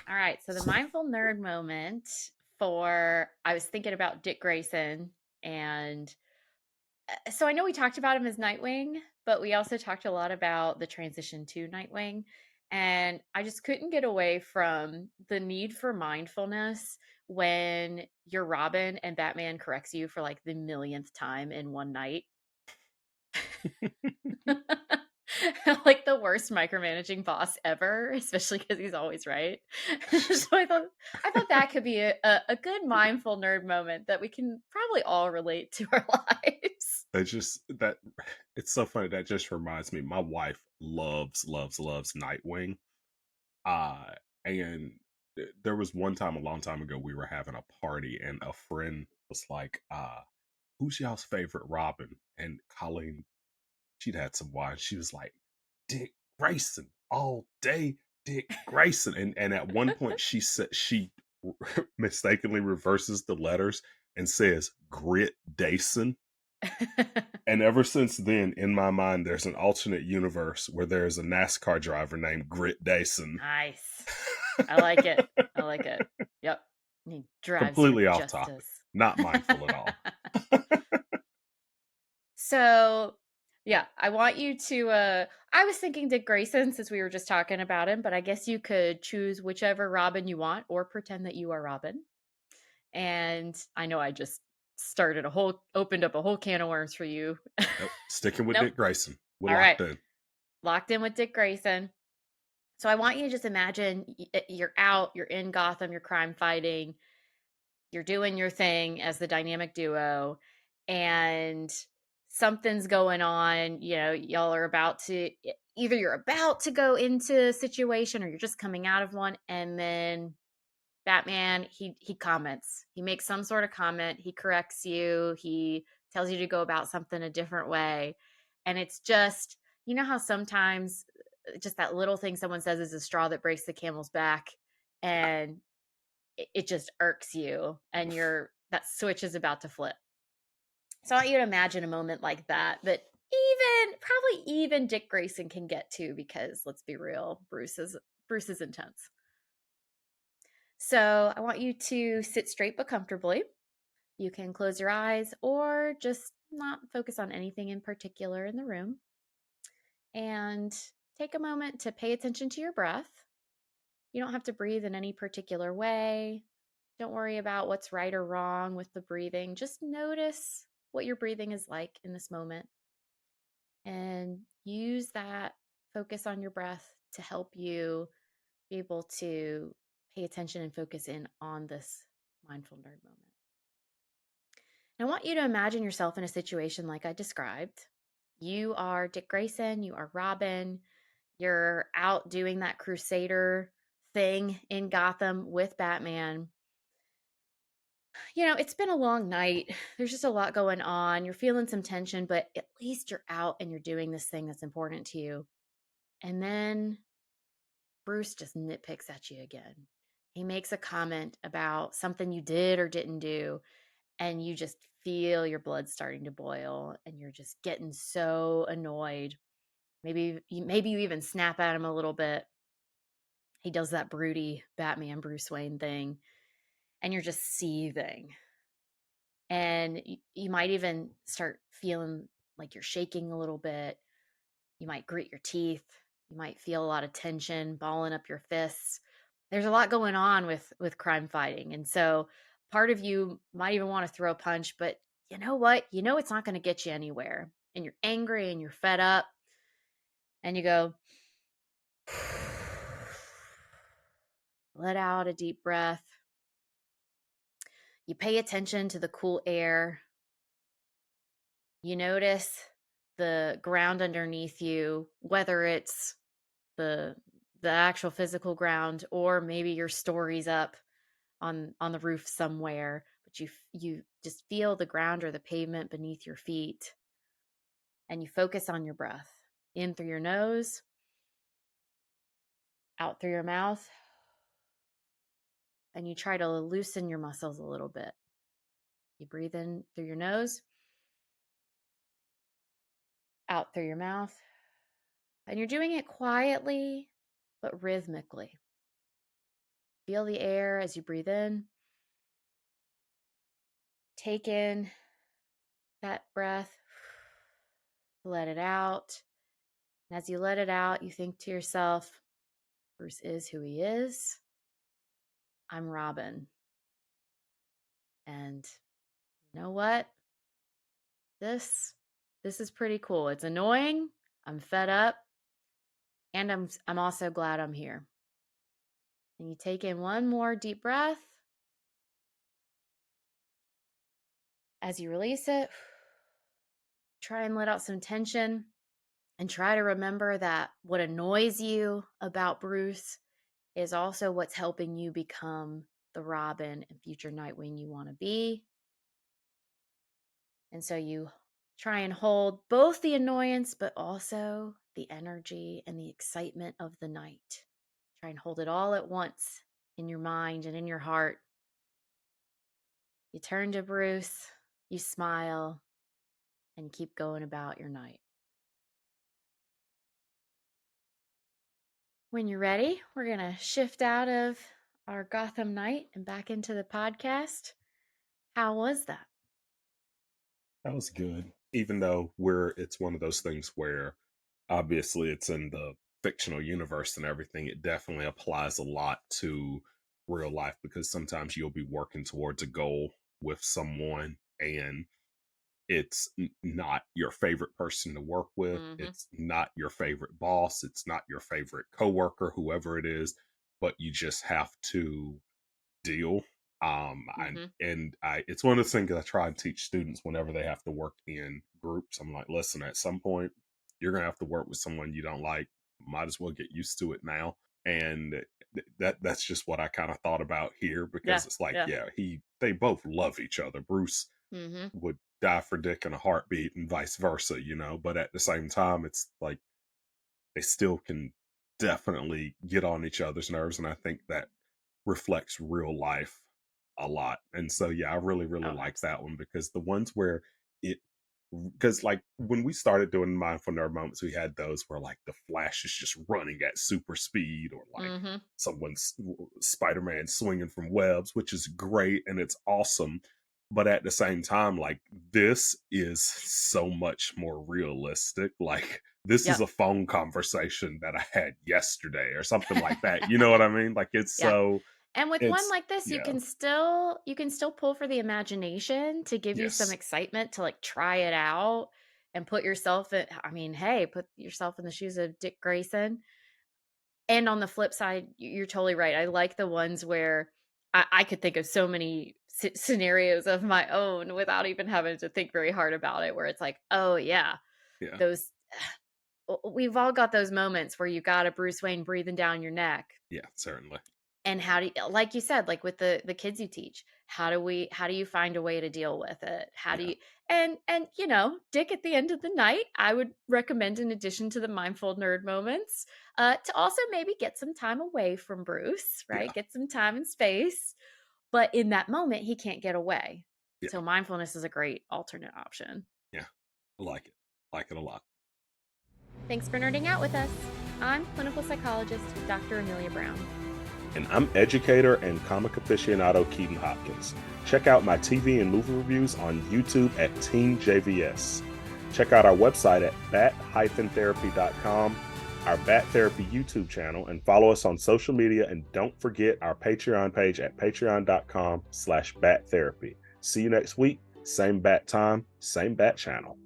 All right. So the mindful nerd moment I was thinking about Dick Grayson. And so I know we talked about him as Nightwing, but we also talked a lot about the transition to Nightwing. And I just couldn't get away from the need for mindfulness when you're Robin and Batman corrects you for like the millionth time in one night. Like the worst micromanaging boss ever, especially because he's always right. So I thought that could be a good mindful nerd moment that we can probably all relate to our lives. That it's so funny. That just reminds me, my wife loves Nightwing. Uh and there was one time a long time ago we were having a party and a friend was like, who's y'all's favorite Robin? And Colleen, she'd had some wine. She was like, Dick Grayson, all day, Dick Grayson. And at one point she mistakenly reverses the letters and says Grit Dayson. And ever since then, in my mind, there's an alternate universe where there's a NASCAR driver named Grit Dayson. Nice. I like it. I like it. Yep. He drives for Completely off topic, justice. not mindful at all. So, yeah, I want you to I was thinking Dick Grayson since we were just talking about him, but I guess you could choose whichever Robin you want or pretend that you are Robin. And I know I just opened up a whole can of worms for you. Nope, sticking with Nope. Dick Grayson. We're All right. locked in. Locked in with Dick Grayson. So I want you to just imagine you're out, you're in Gotham, you're crime fighting, you're doing your thing as the dynamic duo, and something's going on. Y'all are either you're about to go into a situation or you're just coming out of one, and then Batman, he comments. He makes some sort of comment, he corrects you, he tells you to go about something a different way. And it's just, how sometimes just that little thing someone says is a straw that breaks the camel's back, and it just irks you, and that switch is about to flip. So I want you to imagine a moment like that probably even Dick Grayson can get to, because let's be real, Bruce is intense. So I want you to sit straight but comfortably. You can close your eyes or just not focus on anything in particular in the room, and take a moment to pay attention to your breath. You don't have to breathe in any particular way. Don't worry about what's right or wrong with the breathing. Just notice what your breathing is like in this moment, and use that focus on your breath to help you be able to pay attention and focus in on this mindful nerd moment. I want you to imagine yourself in a situation like I described. You are Dick Grayson, you are Robin, you're out doing that crusader thing in Gotham with Batman. It's been a long night. There's just a lot going on. You're feeling some tension, but at least you're out and you're doing this thing that's important to you. And then Bruce just nitpicks at you again. He makes a comment about something you did or didn't do, and you just feel your blood starting to boil, and you're just getting so annoyed. Maybe you even snap at him a little bit. He does that broody Batman Bruce Wayne thing, and you're just seething. And you might even start feeling like you're shaking a little bit. You might grit your teeth. You might feel a lot of tension balling up your fists. There's a lot going on with crime fighting, and so part of you might even want to throw a punch, but you know what? You know it's not going to get you anywhere, and you're angry and you're fed up, and you go, let out a deep breath. You pay attention to the cool air. You notice the ground underneath you, whether it's the the actual physical ground, or maybe your stories up on the roof somewhere, but you just feel the ground or the pavement beneath your feet, and you focus on your breath, in through your nose, out through your mouth, and you try to loosen your muscles a little bit. You breathe in through your nose, out through your mouth, and you're doing it quietly but rhythmically. Feel the air as you breathe in. Take in that breath, let it out. And as you let it out, you think to yourself, Bruce is who he is. I'm Robin. And you know what? This this is pretty cool. It's annoying. I'm fed up, and I'm also glad I'm here. And you take in one more deep breath. As you release it, try and let out some tension and try to remember that what annoys you about Bruce is also what's helping you become the Robin and future Nightwing you want to be. And so you try and hold both the annoyance, but also the energy and the excitement of the night. Try and hold it all at once in your mind and in your heart. You turn to Bruce, you smile, and keep going about your night. When you're ready, we're going to shift out of our Gotham night and back into the podcast. How was that? That was good. Even though it's one of those things where obviously it's in the fictional universe and everything, it definitely applies a lot to real life because sometimes you'll be working towards a goal with someone and it's not your favorite person to work with. Mm-hmm. It's not your favorite boss. It's not your favorite coworker, whoever it is, but you just have to deal. Mm-hmm. It's one of the things I try and teach students whenever they have to work in groups. I'm like, listen, at some point, you're gonna have to work with someone you don't like. Might as well get used to it now. And that's just what I kind of thought about here Yeah. because it's like, Yeah. yeah, they both love each other. Bruce Mm-hmm. would die for Dick in a heartbeat, and vice versa, But at the same time, it's like they still can definitely get on each other's nerves, and I think that reflects real life a lot. And so yeah, I really, really Oh, like that absolutely. one because the ones where it because like when we started doing mindful nerd moments, we had those where like the Flash is just running at super speed, or like Mm-hmm. someone's Spider-Man swinging from webs, which is great and it's awesome. But at the same time, like this is so much more realistic. Like this is Yep. a phone conversation that I had yesterday or something like that. You know what I mean? Like Yeah. And with one it's like this, yeah, you can still pull for the imagination to give you some yes, excitement to like try it out and put yourself in, I mean, hey, put yourself in the shoes of Dick Grayson. And on the flip side, you're totally right. I like the ones where I could think of so many scenarios of my own without even having to think very hard about it, where it's like, oh, yeah, yeah, those, we've all got those moments where you got a Bruce Wayne breathing down your neck. yeah, certainly. And how do you, like you said, like with the kids you teach, how do you find a way to deal with it? How do Yeah, you, and Dick, at the end of the night, I would recommend, in addition to the mindful nerd moments, to also maybe get some time away from Bruce, yeah, right? Get some time and space. But in that moment, he can't get away. yeah, So mindfulness is a great alternate option. yeah. I like it a lot. Thanks for nerding out with us. I'm clinical psychologist Dr. Amelia Brown. And I'm educator and comic aficionado Keaton Hopkins. Check out my TV and movie reviews on YouTube at Team JVS. Check out our website at bat-therapy.com, our Bat Therapy YouTube channel, and follow us on social media. And don't forget our Patreon page at patreon.com/battherapy. See you next week. Same bat time, same bat channel.